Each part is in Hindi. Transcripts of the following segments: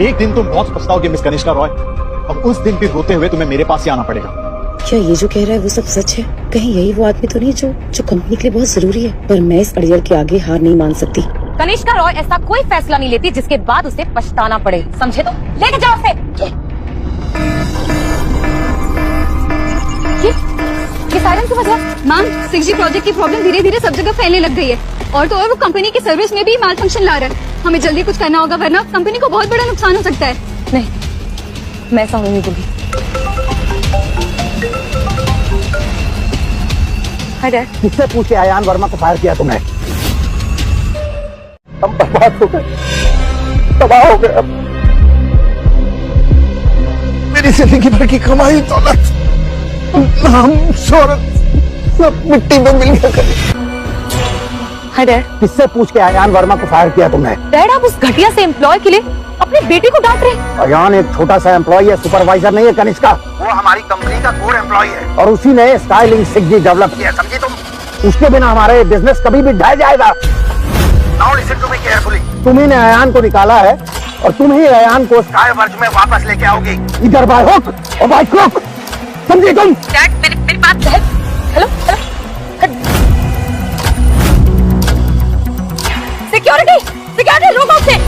एक दिन तुम बहुत पछताओगे मिस कनिष्का रॉय, और उस दिन भी रोते हुए तुम्हें मेरे पास ही आना पड़ेगा। क्या ये जो कह रहा है वो सब सच है? कहीं यही वो आदमी तो नहीं जो कंपनी के लिए बहुत जरूरी है? पर मैं इस अड़ियल के आगे हार नहीं मान सकती। कनिष्का रॉय ऐसा कोई फैसला नहीं लेती जिसके बाद उसे पछताना पड़े, समझे? तो लेके जाओ उसे। ये सायरन की वजह? मैम, 6G प्रोजेक्ट की प्रॉब्लम धीरे धीरे सब जगह फैलने लग गई है, और तो और वो कंपनी की सर्विस में भी माल फंक्शन ला रहा है। हमें जल्दी कुछ करना होगा, वरना कंपनी को बहुत बड़ा नुकसान हो सकता है। नहीं, मैं ऐसा नहीं दूंगी। किससे पूछ के अयान वर्मा को फायर किया तुमने? हम बर्बाद हो गए, तबाह हो गए। मेरी जिंदगी भर की कमाई दौलत, नाम, शोहरत सब मिट्टी में मिल गया। Hi dad. किससे पूछ के अयान वर्मा को फायर किया तुमने? डैड, आप उस घटिया से एम्प्लॉय के लिए अपने बेटे को डांट रहे हैं। अयान एक छोटा सा एम्प्लॉय है, सुपरवाइजर नहीं है कनिष्का। वो हमारी कंपनी का कोर एम्प्लॉय है, और उसी ने स्काईलिंक 6G डेवलप किया, समझी तुम? उसके बिना हमारे बिजनेस कभी भी ढह जाएगा। Now listen to me carefully. तुम्ही ने अयान को निकाला है, और तुम ही अयान को स्काई वर्ज में वापस लेके आओगी, इधर बाय हुक और बाय क्रुक, समझी तुम? डैड, मेरी बात है। हेलो हेलो, सिक्योरिटी सिक्योरिटी, रोको उसे।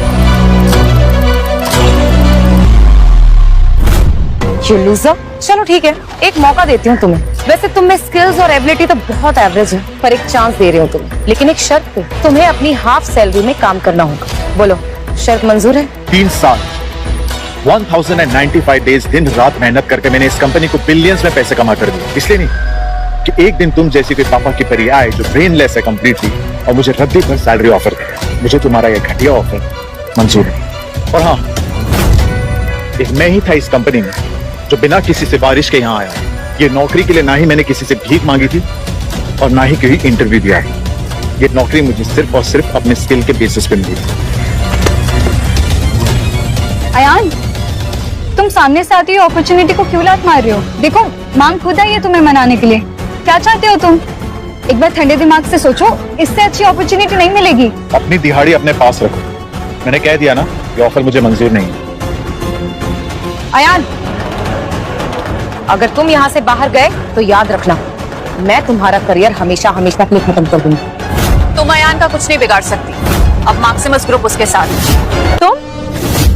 You loser? चलो ठीक है, एक मौका देती हूँ तुम्हें। वैसे तुम में स्किल्स और एबिलिटी तो बहुत एवरेज है, पर एक चांस दे रही हूँ तुम्हें, लेकिन एक शर्त पे। तुम्हें अपनी हाफ सैलरी में काम करना होगा। बोलो, शर्त मंजूर है? 3 साल 1095 डेज दिन रात मेहनत करके मैंने इस कंपनी को बिलियंस में पैसे कमा कर दिए। इसलिए नहीं कि एक दिन तुम जैसी कोई पापा की परी आए जो ब्रेनलेस है कंप्लीटली, और मुझे रद्दी पर सैलरी ऑफर करे। मुझे तुम्हारा यह घटिया ऑफर मंजूर है। और हाँ, एक मैं ही था इस कंपनी में जो बिना किसी सिफारिश के यहाँ आया। ये नौकरी के लिए ना ही मैंने किसी से भीख मांगी थी, और ना ही कोई इंटरव्यू दिया। ये नौकरी मुझे सिर्फ और सिर्फ अपने स्किल के बेसिस पे मिली। अयान, तुम सामने से आती हुई अपॉर्चुनिटी को क्यों लात मार रही हो? देखो, मांग खुद आई है तुम्हें मनाने के लिए। क्या चाहते हो तुम? एक बार ठंडे दिमाग से सोचो, इससे अच्छी अपॉर्चुनिटी नहीं मिलेगी। अपनी दिहाड़ी अपने पास रखो। मैंने कह दिया ना, ये ऑफर मुझे मंजूर नहीं है। अयान, अगर तुम यहाँ से बाहर गए तो याद रखना, मैं तुम्हारा करियर हमेशा हमेशा के लिए खत्म कर दूंगी। तुम अयान का कुछ नहीं बिगाड़ सकती। अब मैक्सिमस ग्रुप उसके साथ।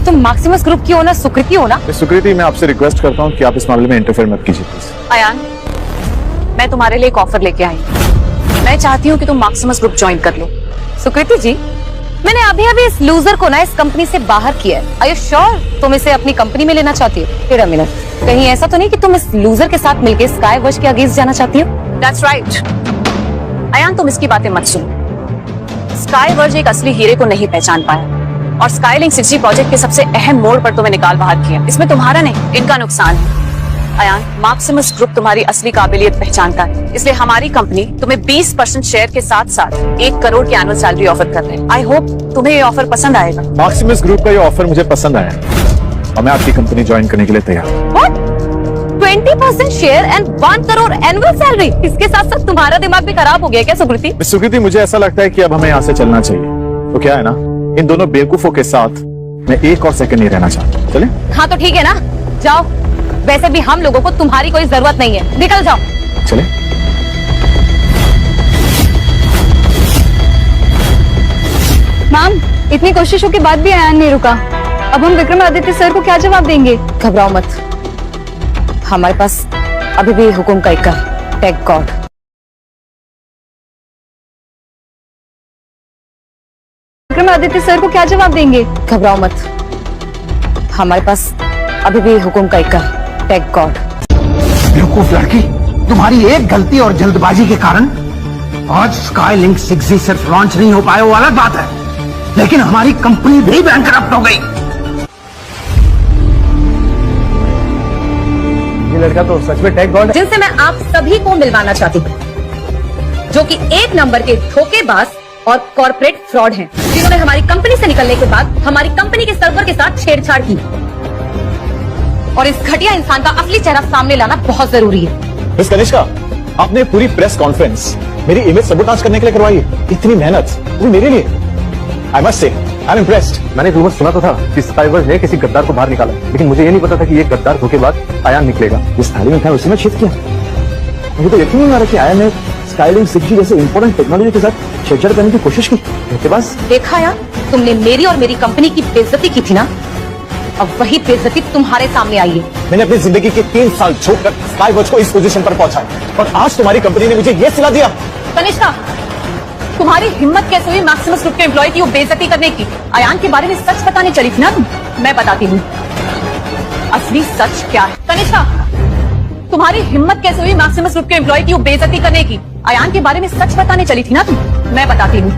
तुम मैक्सिमस ग्रुप की ओनर सुकृति हो ना? सुकृति, मैं आपसे रिक्वेस्ट करता हूँ कि आप इस मामले में इंटरफेयर मत कीजिए प्लीज। अयान, मैं तुम्हारे लिए एक ऑफर लेके आई। मैं चाहती हूँ कि तुम मैक्सिमस ग्रुप ज्वाइन कर लो। सुकृति जी, मैंने अभी अभी इस लूजर को ना इस कंपनी से बाहर किया है। आर यू श्योर तुम इसे अपनी कंपनी में लेना चाहती हो? फिर मिनट, कहीं ऐसा तो नहीं कि तुम इस लूजर के साथ मिलकर स्काई वर्ज के अगेंस्ट जाना चाहती हो? That's right. अयान, तुम इसकी बातें मत सुनो। स्काई वर्ज एक असली हीरे को नहीं पहचान पाया, और स्काईलिंक 6G प्रोजेक्ट के सबसे अहम मोड़ पर तुम्हें निकाल बाहर किया। इसमें तुम्हारा नहीं, इनका नुकसान है। अयान, मैक्सिमस ग्रुप तुम्हारी असली काबिलियत पहचानता है, इसलिए हमारी कंपनी तुम्हें 20% शेयर के साथ साथ 1 करोड़ की एनुअल सैलरी ऑफर कर रहे हैं। आई होप तुम्हें ये ऑफर पसंद आएगा। मैक्सिमस ग्रुप का ये ऑफर मुझे पसंद आया, और मैं आपकी कंपनी ज्वाइन करने के लिए तैयार हूँ। What? 20% share and 1 crore annual salary? इसके साथ साथ तुम्हारा दिमाग भी खराब हो गया क्या सुकृति? सुकृति, मुझे ऐसा लगता है कि अब हमें यहाँ से चलना चाहिए। तो क्या है ना, इन दोनों बेवकूफों के साथ मैं एक और सेकंड नहीं रहना चाहता। चले? हाँ तो ठीक है ना, जाओ। वैसे भी हम लोगों को तुम्हारी कोई जरूरत नहीं है, निकल जाओ। चले? मैम, इतनी कोशिशों के बाद भी अयान नहीं रुका। अब हम विक्रमादित्य सर को क्या जवाब देंगे? घबराओ मत, हमारे पास अभी भी हुकुम का इक्का है। Thank God. विक्रमादित्य सर को क्या जवाब देंगे? घबराओ मत, हमारे पास अभी भी हुकुम का इक्का है। Thank God. बेवकूफ लड़की, तुम्हारी एक गलती और जल्दबाजी के कारण आज स्काईलिंक 6G सिर्फ लॉन्च नहीं हो पाया, वो अलग बात है, लेकिन हमारी कंपनी भी बैंकरप्ट हो गई। ये लड़का तो सच में थैंक गॉड है। जिनसे मैं आप सभी को मिलवाना चाहती हूँ, जो कि 1 नंबर के धोखेबाज और कॉर्पोरेट फ्रॉड हैं, जिन्होंने हमारी कंपनी से निकलने के बाद हमारी कंपनी के सर्वर के साथ छेड़छाड़ की। और इस घटिया इंसान का असली चेहरा सामने लाना बहुत जरूरी है। मिस कनिष्का, आपने पूरी प्रेस कॉन्फ्रेंस मेरी इमेज सबूताज करने के लिए करवाई है। इतनी मेहनत वो मेरे लिए। I must say I am impressed. मैंने रूमर सुना तो था कि स्काईवर्स ने किसी गद्दार को बाहर निकाला, लेकिन मुझे ये नहीं पता था कि ये गद्दार धोखे बाद आयान निकलेगा। जिस थाली में था उसी में शिफ्ट किया। मुझे तो यकीन नहीं आ रहा कि आयान ने स्काईलिंक 6G जैसे इंपॉर्टेंट टेक्नोलॉजी के साथ छेड़छाड़ करने की कोशिश की। धोखेबाज। देखा यार, तुमने मेरी और मेरी कंपनी की बेइज्जती की थी ना, अब वही बेइज्जती तुम्हारे सामने आई है। मैंने अपनी जिंदगी के 3 साल छोड़कर स्काईवर्स को इस पोजीशन पर पहुंचाया और आज तुम्हारी कंपनी ने मुझे ये सिला दिया। कनिष्का, तुम्हारी हिम्मत कैसे हुई मैक्सिमस ग्रुप के एम्प्लॉय की वो बेइज्जती करने की? अयान के बारे में सच बताने चली थी ना तुम? मैं बताती हूँ असली सच क्या है। कनिष्का, तुम्हारी हिम्मत कैसे हुई मैक्सिमस ग्रुप के एम्प्लॉय की वो बेइज्जती करने की? अयान के बारे में सच बताने चली थी ना तुम? मैं बताती हूँ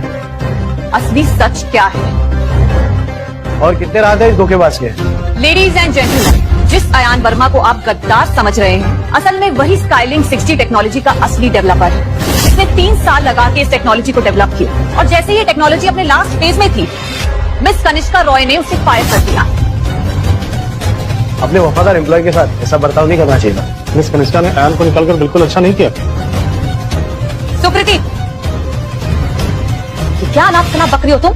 असली सच क्या है। और कितने रात है इस धोखेबाज के? लेडीज एंड जेंटलमैन, जिस अयान वर्मा को आप गद्दार समझ रहे हैं, असल में वही स्काईलिंक 6G टेक्नोलॉजी का असली डेवलपर है। इसने 3 साल लगा के इस टेक्नोलॉजी को डेवलप किया और जैसे ये टेक्नोलॉजी अपने लास्ट फेज में थी, मिस कनिष्का रॉय ने उसे फायर कर दिया। अपने वफादार एम्प्लॉय के साथ ऐसा बर्ताव नहीं करना चाहिए था। मिस कनिष्का ने आयान को निकालकर बिल्कुल अच्छा नहीं किया। सुकृति, क्या अनाप शनाप बकरी हो तुम?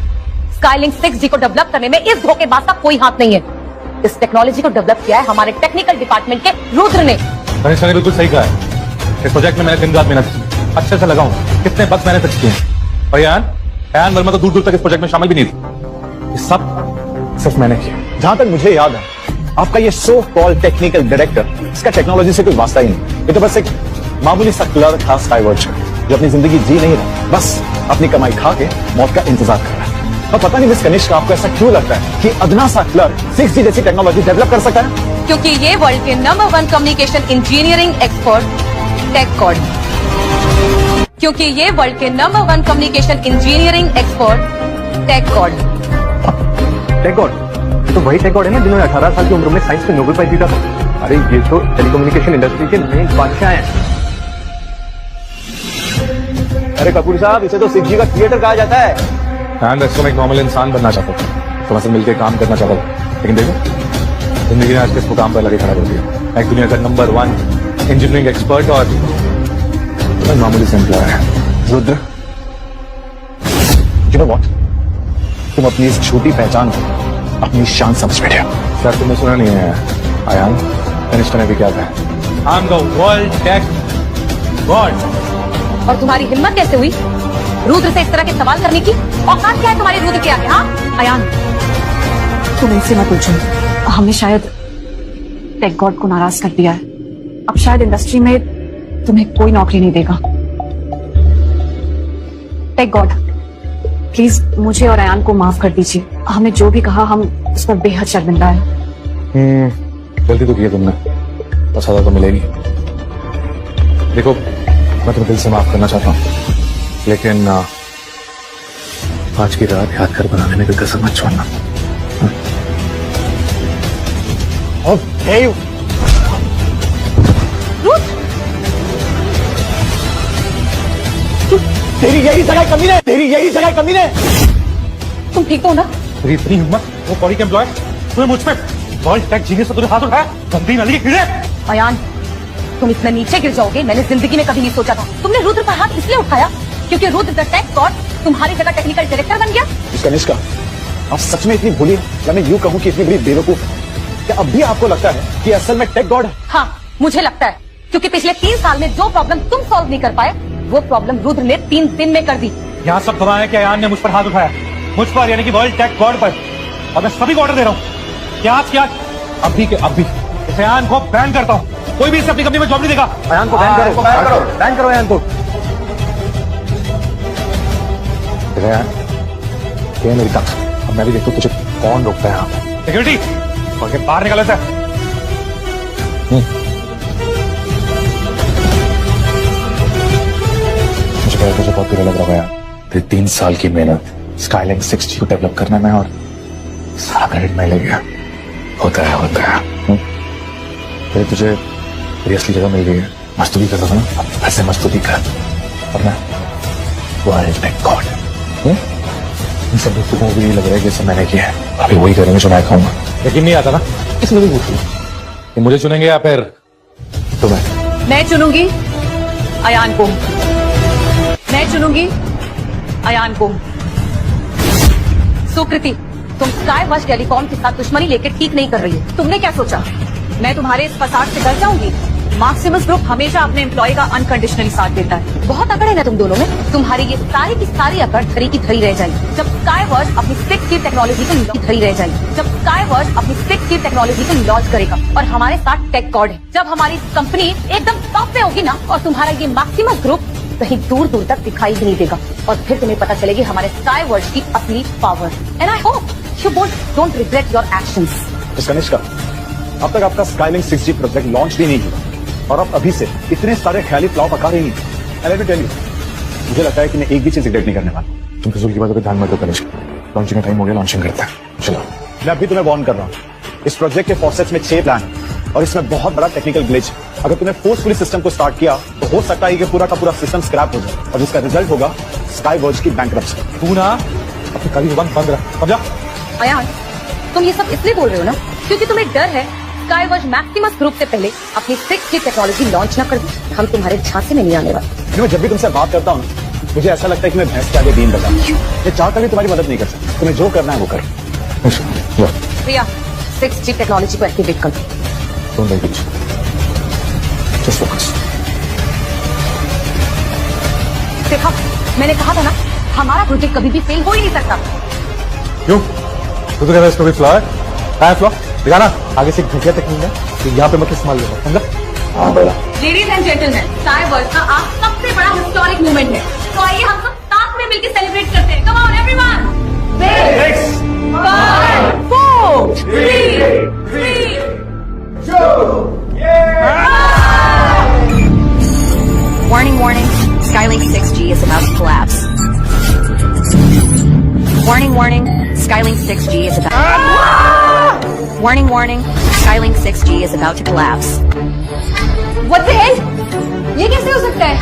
स्काईलिंक 6G को डेवलप करने में इस धोखेबाज का कोई हाथ नहीं है। इस टेक्नोलॉजी को डेवलप किया है हमारे टेक्निकल डिपार्टमेंट के रुद्र ने। कनिष्का ने बिल्कुल सही कहा है। इस प्रोजेक्ट में मैंने दिन रात मेहनत की, अच्छे से लगाऊं, कितने बग्स मैंने फिक्स किए हैं। और अयान वर्मा तो दूर दूर तक इस प्रोजेक्ट में शामिल भी नहीं थी। ये सब सिर्फ मैंने किया। जहां तक मुझे याद है, आपका ये सो कॉल्ड टेक्निकल डायरेक्टर, इसका टेक्नोलॉजी से कोई वास्ता ही नहीं। ये तो बस एक मामूली सा क्लर्क था स्काईवर्स का, जो अपनी जिंदगी जी नहीं रहा, बस अपनी कमाई खा के मौत का इंतजार कर रहा है। और पता नहीं मिस कनिष्का, आपको ऐसा क्यों लगता है कि अदना सा क्लर्क 6G जैसी टेक्नोलॉजी डेवलप कर सकता है? क्योंकि ये वर्ल्ड के नंबर 1 कम्युनिकेशन इंजीनियरिंग एक्सपर्ट टेकगॉड, क्योंकि ये वर्ल्ड के नंबर 1 कम्युनिकेशन इंजीनियरिंग एक्सपर्ट टेकगॉड। टेकगॉड? तो वही टेकगॉड है ना जिन्होंने 18 साल की उम्र में साइंस में नोबेल प्राइज जीता था। अरे ये तो टेलीकम्युनिकेशन इंडस्ट्री के नए बादशाह हैं। अरे कपूर साहब, इसे तो 6G का क्रिएटर कहा जाता है। मैं एक नॉर्मल इंसान बनना चाहता था, तुमसे मिलकर काम करना चाहता था, लेकिन देखो जिंदगी ने आज किसको काम पर लगे खड़ा कर दिया। एक दुनिया का नंबर 1 इंजीनियरिंग एक्सपर्ट और मामूली से एम्प्लॉय है। रुद्र, यू नो व्हाट, तुम अपनी इस छोटी पहचान को अपनी शान समझ बैठे हो। सर तुमने सुना नहीं है अयान, कनिष्का ने भी क्या था, I am the world tech god. और तुम्हारी हिम्मत कैसे हुई रुद्र से इस तरह के सवाल करने की? औकात क्या है तुम्हारे रुद्र के आगे? हाँ अयान, तुम इनसे मत पूछो। हमने शायद टेक गॉड को नाराज कर दिया है। अब शायद इंडस्ट्री में तुम्हें कोई नौकरी नहीं देगा। टेक गॉड, प्लीज मुझे और अयान को माफ कर दीजिए। हमने जो भी कहा, हम उस पर बेहद शर्मिंदा है। गलती तो की है तुमने, और सजा तो मिलेगी। देखो, मैं तुम्हें दिल से माफ करना चाहता हूँ, लेकिन आज की रात यादगार बनाने में कोई कसर मत छोड़ना। तेरी यही जगह कमी है, तेरी यही जगह कमी है। तुम ठीक हो ना? तेरी इतनी हिम्मत, वो कॉडी के एम्प्लॉय, तुम्हें मुझ पे वर्ल्ड टेक जीनियस से तुमने हाथ उठाया? गंदी नली के कीड़े। अयान, तुम इतना नीचे गिर जाओगे मैंने जिंदगी में कभी नहीं सोचा था। तुमने रुद्र पर हाथ इसलिए उठाया क्योंकि रुद्र द टेक गॉड तुम्हारी जगह टेक्निकल डायरेक्टर बन गया। कनिष्का, आप सच में इतनी भोली हैं, या मैं यूं कहूं कि इतनी बड़ी बेवकूफ है? क्या अब भी आपको लगता है कि असल में टेक गॉड है? हाँ, मुझे लगता है, क्योंकि पिछले 3 साल में जो प्रॉब्लम तुम सॉल्व नहीं कर पाए, वो प्रॉब्लम रुद्र ने 3 दिन में कर दी। यहाँ सब गवाह है कि अयान ने मुझ पर हाथ उठाया, मुझ पर यानी कि वर्ल्ड टेक गॉड पर, और मैं सभी को ऑर्डर दे रहा हूँ कि आज क्या अभी के अभी इस अयान को बैन करता हूँ। कोई भी इसे अपनी कंपनी में जॉब नहीं देगा। अयान को बैन करो, बैन करो, बैन करो अयान को। ये मेरी तक, अब मैं भी देखता हूँ तुझे कौन रोकता है यहाँ पे। सिक्योरिटी, और के बाहर निकाले से। मुझे बहुत बुरा लग रहा है यार। तेरी 3 साल की मेहनत स्काईलिंक 6G को डेवलप करने में, और सारा क्रेडिट मैं ले गया। होता है। फिर तुझे तेरी असली जगह मिल गई है। मजदूरी करता था ना, ऐसे मजदूरी कर, और मैं वर्ल्ड टेक गॉड। इन सब दोस्तों को भी लग रहा है कि सब मैंने किया है, अभी वही करेंगे जो मैं खाऊंगा। लेकिन नहीं आता ना, इसलिए भी पूछ कि मुझे चुनेंगे या फिर तुम्हें? मैं चुनूंगी अयान को, मैं चुनूंगी अयान को। सुकृति, तुम स्काई वॉच टेलीकॉम के साथ दुश्मनी लेकर ठीक नहीं कर रही हो। तुमने क्या सोचा मैं तुम्हारे इस फसाद से डर जाऊंगी? मार्क्सिमस ग्रुप हमेशा अपने एम्प्लॉय का अनकंडीशनली साथ देता है। बहुत अकड़ है ना तुम दोनों में। तुम्हारी ये सारी की सारी अकड़ धरी की धरी रह जाएगी जब स्काई वॉच अपनी 6G टेक्नोलॉजी को धरी रह जाएगी जब स्काई वॉच अपनी 6G टेक्नोलॉजी को लॉन्च करेगा और हमारे साथ टेक गॉड है। जब हमारी कंपनी एकदम टॉप पे होगी ना और तुम्हारा ये मार्क्सिमस ग्रुप कहीं दूर दूर तक दिखाई भी नहीं देगा और फिर तुम्हें पता चलेगी हमारे स्काई वॉच की असली power. And I hope you both don't regret your actions. Miss Kanishka, अब तक आपका स्काईलिंक 6G प्रोजेक्ट लॉन्च भी नहीं हुआ और आप अभी से इतने सारे ख्याली फ्लॉ पका रही हैं। And let me tell you, मुझे लगता है कि मैं एक भी चीज रिग्रेट नहीं करने वाला। तुम फिजूल की बातों पे ध्यान मत दो कनिष्का। लॉन्चिंग का टाइम हो गया, लॉन्चिंग करता है। चलो। मैं अभी तुम्हें वार्न कर रहा हूँ, इस प्रोजेक्ट के फॉसेट्स में 6 प्लान है और इसमें बहुत बड़ा टेक्निकल ग्लिच है। अगर तुमने फोर्सफुली सिस्टम को स्टार्ट किया तो हो सकता है कि पूरा का पूरा सिस्टम स्क्रैप हो जाए और जिसका रिजल्ट होगा स्काई वॉच की बैंकरप्सी। तू ना अपनी कड़ी जुबान बंद रख। समझा? अयान, तुम ये सब इसलिए बोल रहे हो ना क्योंकि तुम्हें डर है स्काई वॉच मैक्सिमस ग्रुप से पहले अपनी 6G टेक्नोलॉजी लॉन्च न कर दी। हम तुम्हारे झांसे में नहीं आने वाले। मैं जब भी तुमसे बात करता हूँ मुझे ऐसा लगता है कि मैं भैंस के आगे बीन बजा। मैं चाहकर भी तुम्हारी मदद नहीं कर सकता। तुम्हें जो करना है वो करो। प्रिया, 6G टेक्नोलॉजी को एक्टिवेट कर दो। Don't make it. Just focus. देखा, मैंने कहा था ना हमारा प्रोजेक्ट कभी भी फेल हो ही नहीं सकता। क्यों? तू तो कह रहा है इसको भी फ्लॉ है? कहाँ है फ्लॉ? दिखाना। आगे से एक घटिया टेक्निक है कि यहाँ पे मत इस्तेमाल करो। समझा? हाँ बोला। Ladies and gentleman, sky watch का आज सबसे बड़ा हिस्टोरिक मूवमेंट है। तो आइए हम सब साथ में मिलकर सेलिब्रेट करते हैं। Come on everyone. 6, 5, 4, 3, 2, Warning, warning. Skylink 6G is about to collapse. Warning, warning. Skylink 6G is about. Warning, warning. Skylink 6G is about to collapse. What the hell? ये कैसे हो सकता है?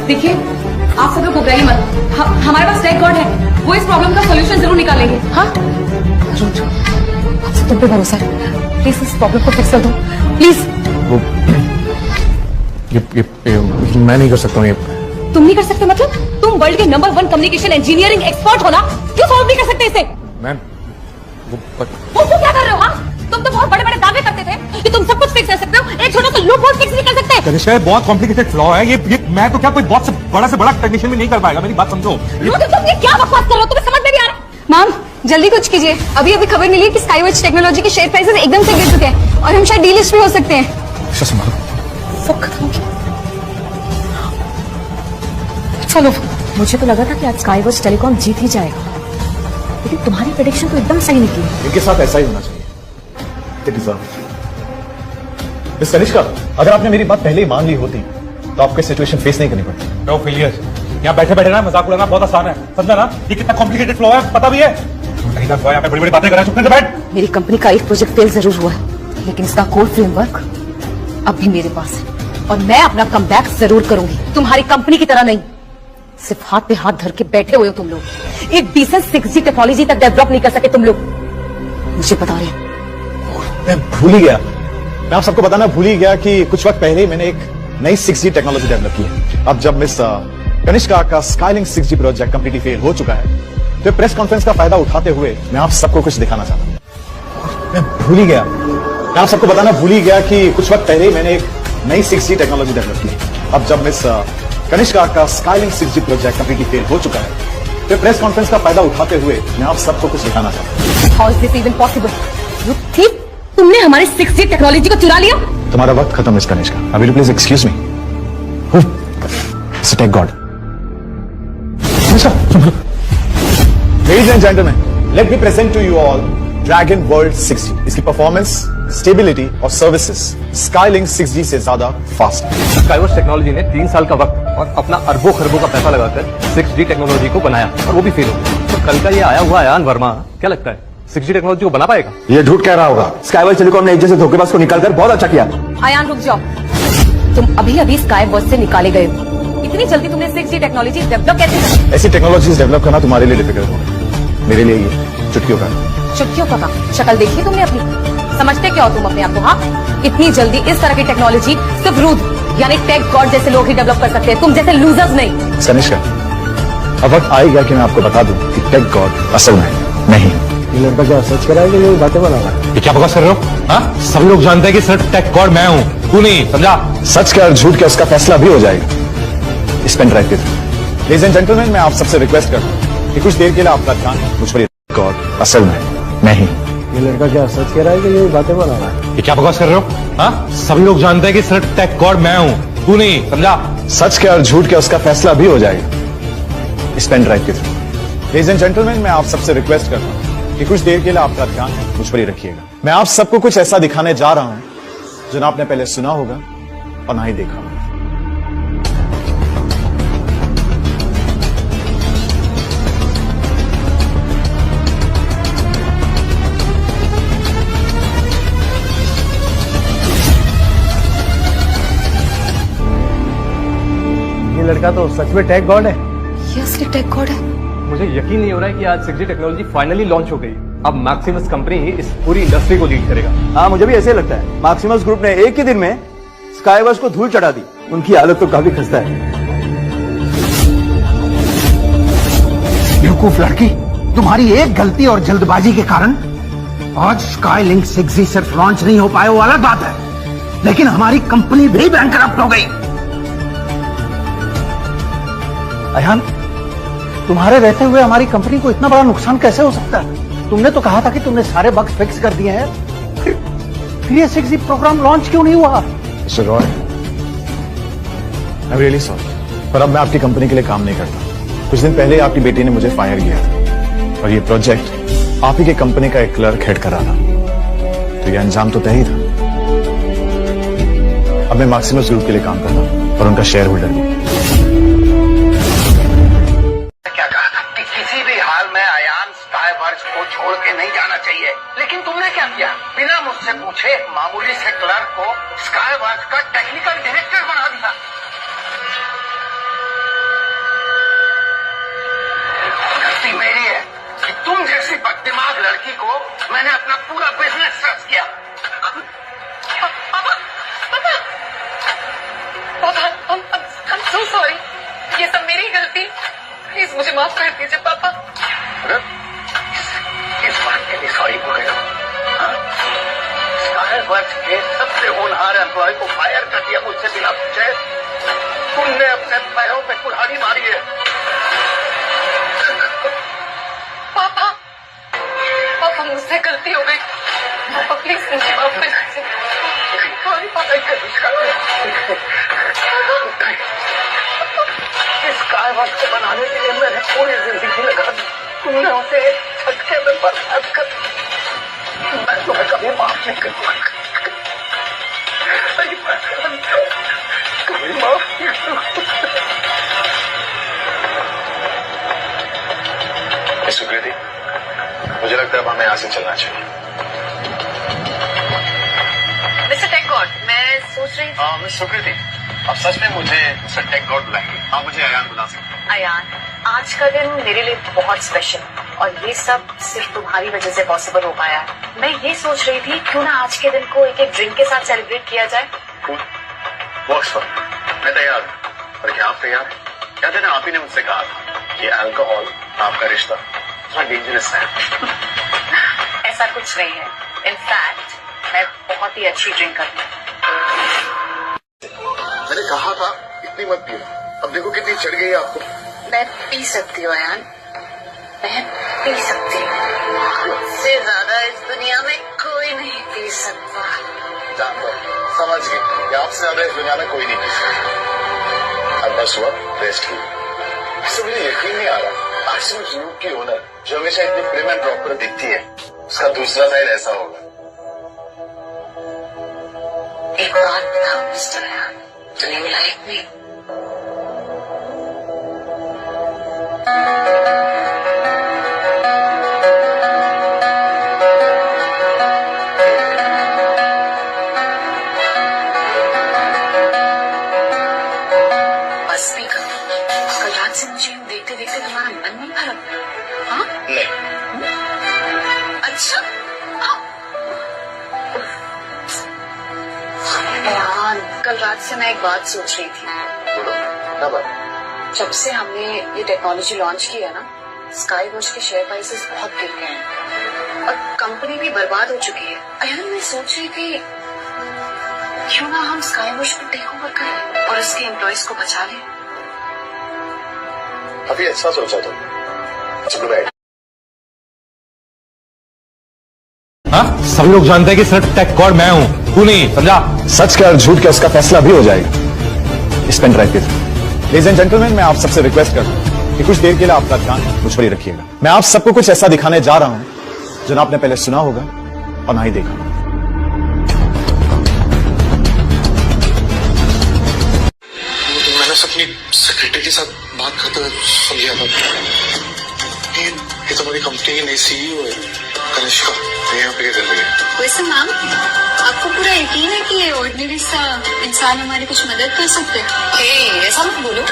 देखिए, आप सब लोग घबराइए मत। हमारे पास टेक गॉड है, वो इस प्रॉब्लम का सॉल्यूशन जरूर निकालेंगे। हाँ? जरूर। आपसे तुम पे भरोसा है। प्लीज इस प्रॉब्लम को फिक्स कर दो। प्लीज। वो ये मैं नहीं कर सकता हूँ ये। तुम नहीं कर सकते मतलब? तुम वर्ल्ड के नंबर 1 कम्युनिकेशन इंजीनियरिंग एक्सपर्ट हो ना, क्यों सॉल्व नहीं कर सकते इसे? मैम वो क्या कर रहे हो? हाँ, तुम तो बहुत बड़े बड़े दावे करते थे कि तुम सब कुछ फिक्स कर सकते हो, एक छोटा सा लूप होल फिक्स नहीं कर सकते। कनिष्का, ये बहुत कॉम्प्लिकेटेड फ्लॉ है। ये मैं तो क्या कोई बहुत से बड़ा टेक्नीशियन भी नहीं कर पाएगा। मेरी बात समझो। तुम ये क्या बकवास कर रहे हो? तुम्हें समझ में नहीं आ रहा? मैम, जल्दी कुछ कीजिए। अभी अभी खबर मिली है कि स्काई वॉच टेक्नोलॉजी के शेयर प्राइसेस एकदम से गिर चुके हैं और हम शायद डीलिस्ट भी हो सकते हैं। संभालो। चलो, मुझे तो लगा था कि आज स्काई वॉच टेलीकॉम जीत ही जाएगा, लेकिन तुम्हारी प्रेडिक्शन तो एकदम सही निकली। इनके साथ ऐसा ही होना चाहिए। मिस कनिष्का, अगर आपने मेरी बात पहले ही मान ली होती तो आपको सिचुएशन फेस नहीं करनी पड़ती। No failure. यहाँ बैठे बैठे ना मजाक उड़ाना बहुत आसान है। समझा ना? ये कितना कॉम्प्लिकेटेड फ्लॉ है पता भी है। नहीं ना यहाँ पे बड़ी बड़ी बातें कर रहा है। चुप करके बैठ। मेरी कंपनी का एक प्रोजेक्ट फेल जरूर हुआ है, लेकिन इसका कोर फ्रेमवर्क अब भी मेरे पास है और मैं अपना कमबैक जरूर करूंगी। तुम्हारी कंपनी की तरह नहीं। सिर्फ हाथ पे हाथ धर के बैठे हुए हो तुम लोग। एक डिसेंट 6G टेक्नोलॉजी तक डेवलप नहीं कर सके तुम लोग। मुझे बता रहे मैं भूल ही गया। मैं आप सबको बताना भूल ही गया कि कुछ वक्त पहले ही मैंने एक नई 6G टेक्नोलॉजी डेवलप की है। अब जब मिस कनिष्का का Skylink 6G project completely fail हो चुका है तो प्रेस कॉन्फ्रेंस का फायदा उठाते हुए मैं आप सबको कुछ दिखाना चाहता हूं। मैं भूल ही गया। मैं आप सबको बताना भूल ही गया कि कुछ वक्त पहले ही मैंने एक नई 6G टेक्नोलॉजी डेवलप की है। अब जब मिस कनिष्का का Skylink 6G project completely fail हो चुका है तो प्रेस कॉन्फ्रेंस का फायदा उठाते हुए मैं आप सबको कुछ दिखाना चाहता हूं। How is this even possible? You think तुमने हमारी 6G टेक्नोलॉजी को चुरा लिया? तुम्हारा वक्त खत्म मिस कनिष्का। अभी please excuse me. Tech god. Ladies and gentlemen, let me present to you all Dragon World 6G. इसकी परफॉर्मेंस, स्टेबिलिटी और सर्विसेज स्काईलिंक 6G से ज्यादा फास्ट है। स्काईवॉच टेक्नोलॉजी ने 3 साल का वक्त और अपना अरबों खरबों का पैसा लगाकर 6G टेक्नोलॉजी को बनाया और वो भी फेल हो गया। तो कल का ये आया हुआ अयान वर्मा क्या लगता है 6G टेक्नोलॉजी को बना पाएगा? ये झूठ कह रहा होगा। स्काईवॉच टेलीकॉम ने एक जैसे धोखेबाज को निकालकर बहुत अच्छा किया। अयान रुक जाओ। तुम अभी अभी स्काई वॉच से निकाले गए हो। इतनी जल्दी तुमने 6G टेक्नोलॉजी डेवलप कैसे की? ऐसी टेक्नोलॉजीज डेवलप करना तुम्हारे लिए डिफिकल्ट होगा, मेरे लिए ये चुटकियों का। चुटकियों का काम? शक्ल देखी तुमने अपनी? समझते क्या हो तुम अपने आप को? हाँ, इतनी जल्दी इस तरह की टेक्नोलॉजी सिर्फ रूद यानी टेक गॉड जैसे लोग ही डेवलप कर सकते हैं, तुम जैसे लूजर्स नहीं। कनिष्का, अब वक्त आ ही गया कि मैं आपको बता दूं कि टेक गॉड असल में नहीं। ये लड़का क्या सच कह रहा है कि ये बातें बना रहा है? ये क्या बकवास कर रहे हो? हाँ, सब लोग जानते हैं कि सर टेक गॉड मैं हूं, तू नहीं, समझा? सच क्या और झूठ क्या उसका फैसला भी हो जाएगा इस पेन ड्राइव के थ्रू। लेडीज एंड जेंटलमैन, मैं आप सबसे रिक्वेस्ट करता हूं कि कुछ देर के लिए आपका ध्यान मुझ पर गॉड असल में मैं ही। ये लड़का क्या सच कह रहा है कि ये बातें बना रहा है? ये क्या बकवास कर रहे हो? हाँ, सब लोग जानते हैं कि सर टेक गॉड मैं हूं, तू नहीं, समझा? सच क्या और झूठ क्या उसका फैसला भी हो जाएगा इस पेन ड्राइव के थ्रू। लेडीज एंड जेंटलमैन, मैं आप सबसे रिक्वेस्ट करता हूं कि कुछ देर के लिए आपका ध्यान मुझ पर ही रखिएगा। मैं आप सबको कुछ ऐसा दिखाने जा रहा हूं जो ना आपने पहले सुना होगा और ना ही देखा होगा। ये लड़का तो सच में टेक गॉड है। ये असली टेक गॉड है। मुझे यकीन नहीं हो रहा है कि आज 6G टेक्नोलॉजी फाइनली लॉन्च हो गई। अब मैक्सिमस कंपनी ही इस पूरी इंडस्ट्री को लीड करेगा। हाँ, मुझे भी ऐसे ही लगता है। मैक्सिमस ग्रुप ने एक ही दिन में स्काईवर्स को धूल चढ़ा दी। उनकी हालत तो काफी खस्ता है। बेवकूफ लड़की, तुम्हारी एक गलती और जल्दबाजी के कारण आज स्काईलिंक 6G सिर्फ लॉन्च नहीं हो पाए, वो अलग बात है, लेकिन हमारी कंपनी भी बैंकरप्ट हो गई। अयान, तुम्हारे रहते हुए हमारी कंपनी को इतना बड़ा नुकसान कैसे हो सकता है? तुमने तो कहा था कि तुमने सारे बग्स फिक्स कर दिए हैं, फिर ये 6G प्रोग्राम लॉन्च क्यों नहीं हुआ? Mister Roy, I am really sorry, पर अब मैं आपकी कंपनी के लिए काम नहीं करता। कुछ दिन पहले आपकी बेटी ने मुझे फायर किया और ये प्रोजेक्ट आप ही के कंपनी का एक क्लर्क हेड कर रहा था, तो ये अंजाम तो तय ही था। अब मैं मैक्सिमस ग्रुप के लिए काम करता हूं और उनका शेयर होल्डर भी। क्या कहा था कि किसी भी हाल में अयान स्काईवर्स को छोड़ के नहीं जाना चाहिए, लेकिन तुमने क्या किया? बिना मुझसे पूछे मामूली से क्लर्क को स्काईवर्स का टेक्निकल डायरेक्टर बना दिया। गलती मेरी है कि तुम जैसी बददिमाग लड़की को मैंने अपना पूरा बिजनेस ट्रस्ट किया। I'm so sorry. ये सब मेरी गलती। प्लीज मुझे माफ कर दीजिए पापा। इस बात के लिए सॉरी बोल रहे हो? स्काईवर्स के सबसे होनहार एम्प्लॉय को फायर कर दिया मुझसे बिना पूछे। तुमने अपने पैरों पे कुल्हाड़ी मारी है। पापा, पापा मुझसे गलती हो गई। पापा प्लीज मुझे माफ कर दीजिए। सॉरी पापा। इस स्काईवर्स को बनाने के लिए मैंने पूरी जिंदगी लगा दी। तुमने उसे एक झटके में बर्बाद कर दिया। मैं तुम्हें कभी माफ नहीं करूंगा। कभी माफ नहीं करूंगा। सुकृति, मुझे लगता है अब हमें यहाँ से चलना चाहिए। मिस्टर टेक गॉड, मैं सोच रही थी। मिस सुकृति, अब सच में मुझे मिस्टर टेक गॉड बुलाएंगे? आप मुझे अयान बुला सकते हैं। अयान, आज का दिन मेरे लिए बहुत स्पेशल और ये सब सिर्फ तुम्हारी वजह से पॉसिबल हो पाया है। मैं ये सोच रही थी क्यों ना आज के दिन को एक एक ड्रिंक के साथ सेलिब्रेट किया जाए। Works for me. मैं तैयार हूँ। पर क्या आप तैयार हैं? कहते ना, आप ही ने मुझसे कहा था कि अल्कोहल आपका रिश्ता थोड़ा डेंजरस है। ऐसा कुछ नहीं है। इनफैक्ट मैं बहुत ही अच्छी ड्रिंक करती हूँ। मैंने कहा था इतनी मत पियो। अब देखो कितनी चढ़ गई है आपको। मैं पी सकती हूँ अयान, मैं पी सकती हूँ। इससे ज्यादा इस दुनिया में कोई नहीं पी सकता। जानता हूँ, समझ गई कि आपसे ज्यादा इस दुनिया में कोई नहीं पी सकता। अब बस हुआ रेस्ट की। इससे मुझे यकीन नहीं आ रहा मैक्सिमस ग्रुप की ओनर जो हमेशा इतनी प्रिम एंड प्रॉपर दिखती है, उसका दूसरा साइड ऐसा होगा। एक बात बताओ mister Ayaan, do you like me? बस भी करो। कल रात से मुझे देखते देखते तुम्हारा मन नहीं भरा? हाँ? नहीं। अच्छा। अयान, कल रात से मैं एक बात सोच रही थी। बोलो, क्या बात? जब से हमने ये टेक्नोलॉजी लॉन्च की है ना, स्काईवर्स के शेयर प्राइसेस बहुत गिर गए हैं। कंपनी भी बर्बाद हो चुकी है। अयान, मैं सोच रही थी क्यों ना हम स्काईवर्स को टेक ओवर करें और उसके एम्प्लॉयज को बचा लें। अभी अच्छा सोचा तुम। चलो बैठ। हाँ, सब लोग जानते हैं कि सिर्फ टेक गॉड मैं हूँ, तू नहीं, समझा? सच क्या और झूठ क्या उसका फैसला भी हो जाएगा इस पेन ड्राइव के थ्रू। लेडीज एंड जेंटलमैन, मैं आप सबसे रिक्वेस्ट करता हूं कि कुछ देर के लिए आपका ध्यान मुझ पर ही रखिएगा। मैं आप सबको कुछ ऐसा दिखाने जा रहा हूं जो ना आपने पहले सुना होगा और ना ही देखा। मैंने अपनी सेक्रेटरी के साथ बात करते हुए सुन लिया था। ये तो हमारी कंपनी की नई सीईओ है कनिष्का, ये यहाँ पे क्या कर रही है? वैसे मैम, आपको पूरा यकीन है कि ये ऑर्डिनरी सा इंसान हमारी कुछ मदद कर सकते हैं? ऐसा मत बोलो,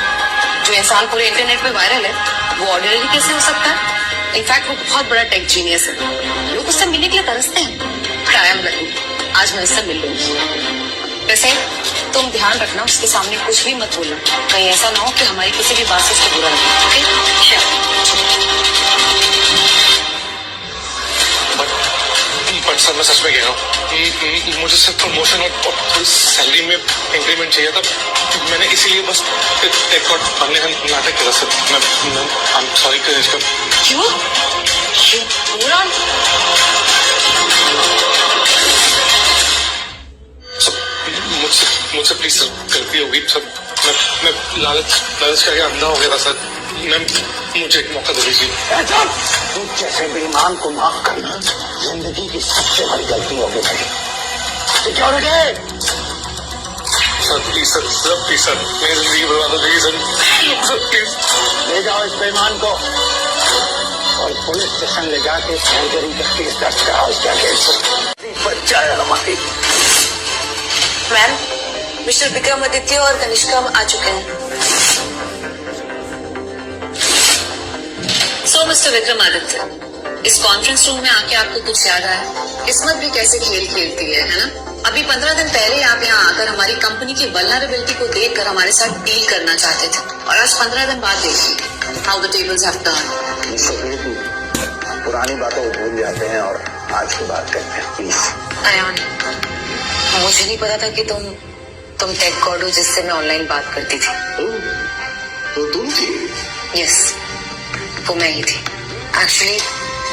जो इंसान पूरे इंटरनेट पे वायरल है वो ऑर्डिनरी कैसे हो सकता है? इनफैक्ट वो बहुत बड़ा टेक जीनियस है, लोग उससे मिलने के लिए तरसते हैं। बट आई एम लकी, आज मैं उससे मिल लूंगी। वैसे तुम ध्यान रखना, उसके सामने कुछ भी मत बोलना, कहीं ऐसा ना हो कि हमारी किसी भी बात से उसको बुरा लगे। ओके? बट सर, मैं सच में कह रहा हूँ, मुझे सिर्फ प्रमोशन और सैलरी में इंक्रीमेंट चाहिए था। मैंने इसीलिए बस टेक गॉड बनने का नाटक करा सर। मैं आई एम सॉरी कनिष्का। क्यों? पूरा मुझसे प्लीज सर, गलती हो गई सर। मैं लालच करके अंधा हो गया था सर। मुझे एक मौका दे दीजिए। तुम जैसे बेईमान को माफ करना जिंदगी की सबसे बड़ी गलती होगी भाई। Security sir please sir, please sir, मेरी जिंदगी बर्बाद हो गई सर, प्लीज ले जाओ इस बेईमान को और पुलिस स्टेशन ले जाके सर्जरी का केस दर्ज कराओ। इसका केस बच्चा है हमारी। मैम, मिस्टर विक्रमादित्य और कनिष्का आ चुके हैं। सो मिस्टर विक्रमादित्य, इस कॉन्फ्रेंस रूम में आके आपको कुछ याद आया? किस्मत भी कैसे खेल खेलती है ना? अभी 15 दिन पहले आप यहाँ आकर हमारी कंपनी की वल्नरेबिलिटी को देखकर हमारे साथ डील करना चाहते थे, और आज 15 दिन बाद देखिए how the tables have turned. पुरानी बातों को भूल जाते हैं और आज की बात करते हैं प्लीज। अयान, मुझे नहीं पता था कि तुम टेक गॉड हो जिससे मैं ऑनलाइन बात करती थी। तो तुम थी? यस, वो मैं ही थी। एक्चुअली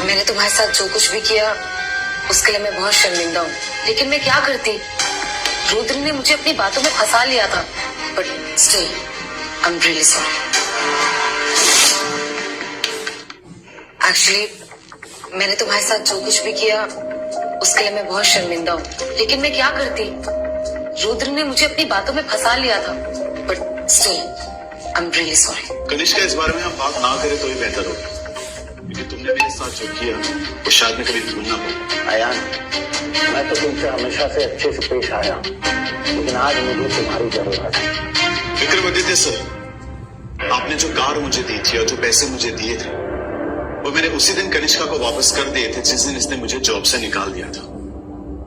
मैंने तुम्हारे साथ जो कुछ भी किया उसके लिए मैं बहुत शर्मिंदा हूँ, लेकिन मैं क्या करती? रुद्र ने मुझे अपनी बातों में फंसा लिया था, but still I am really sorry. Actually मैंने तुम्हारे साथ जो कुछ भी किया उसके लिए मैं बहुत शर्मिंदा हूँ, लेकिन मैं क्या करती? रुद्र ने मुझे अपनी बातों में फंसा लिया था, but still I am really sorry. Kanishka, इस बारे में हम बात ना करें तो ही बेहतर होगा, क्योंकि तुमने मेरे साथ जो किया वो शायद मैं कभी भूलना पाऊं। अयान, मैं तो तुमसे हमेशा से अच्छे से पेश आया हूँ, लेकिन आज मुझे तुम्हारी जरूरत है। विक्रमादित्य सर, आपने जो कार मुझे दी थी और जो पैसे मुझे दिए थे वो मैंने उसी दिन कनिष्का को वापस कर दिए थे जिस दिन इसने मुझे जॉब से निकाल दिया था।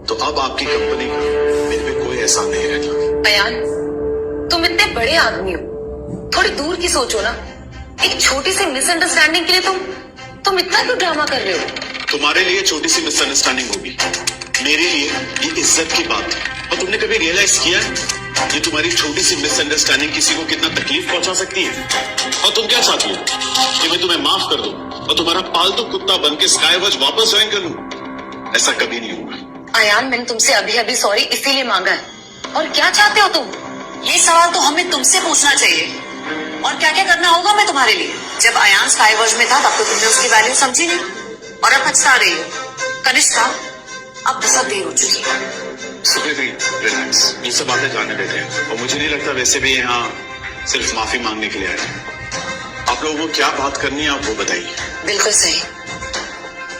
तो अब आपकी कंपनी का मेरे पे कोई एहसान नहीं रहता। अयान, तुम इतने बड़े आदमी हो, थोड़ी दूर की सोचो ना। एक छोटी सी मिसअंडरस्टैंडिंग के लिए तुम इतना क्यों ड्रामा कर रहे हो? तुम्हारे लिए छोटी सी मिसअंडरस्टैंडिंग होगी, मेरे लिए ये इज्जत की बात है। और तुमने कभी रियलाइज किया ये तुम्हारी छोटी सी मिसअंडरस्टैंडिंग किसी को कितना तकलीफ पहुंचा सकती है? और तुम क्या चाहती हो कि मैं तुम्हें माफ कर दूं और तुम्हारा पालतू कुत्ता बन के स्काईवर्स वापस ज्वाइन कर लूं? ऐसा कभी नहीं होगा। अयान, मैंने तुमसे अभी अभी सॉरी इसीलिए मांगा है। और क्या चाहते हो तुम? ये सवाल तो हमें तुमसे पूछना चाहिए। और क्या क्या करना होगा मैं तुम्हारे लिए? जब अयान स्काईवर्स में था तब तो तुमने उसकी वैल्यू समझी नहीं, और अब पछता रही हो। कनिष्का, अब बहुत देर हो चुकी है। सुकृति, रिलैक्स, ये सब बातें जाने देते हैं। और मुझे नहीं लगता वैसे भी यहाँ सिर्फ माफी मांगने के लिए आए हैं। आप लोगों को क्या बात करनी है आप वो बताइए। बिल्कुल सही,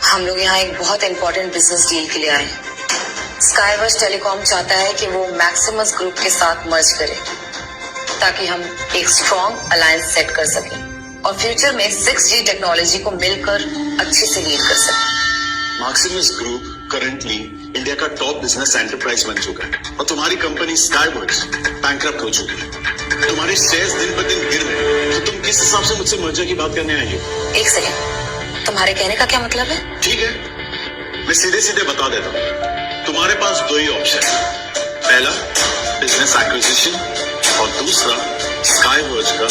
हम लोग यहाँ एक बहुत इंपॉर्टेंट बिजनेस डील के लिए आए हैं। स्काईवर्स टेलीकॉम चाहता है कि वो मैक्सिमस ग्रुप के साथ मर्ज करे, ताकि हम एक स्ट्रॉन्ग अलायंस सेट कर सकें और फ्यूचर में 6G टेक्नोलॉजी को मिलकर अच्छे से लीड कर सकें। मैक्सिमस ग्रुप करंटली इंडिया का टॉप बिजनेस एंटरप्राइज बन चुका है और तुम्हारी कंपनी स्काईवर्स बैंकरप्ट हो चुकी है। तुम्हारे शेयर्स दिन ब दिन गिर रहे हैं, तो तुम किस हिसाब से मुझसे मर्जर की बात करने आई हो? एक सेकंड, तुम्हारे कहने का क्या मतलब है? ठीक है, मैं मैं सीधे सीधे बता देता हूं, तुम्हारे पास दो ही ऑप्शन है। पहला बिजनेस एक्विजिशन और दूसरा स्काईवर्ज का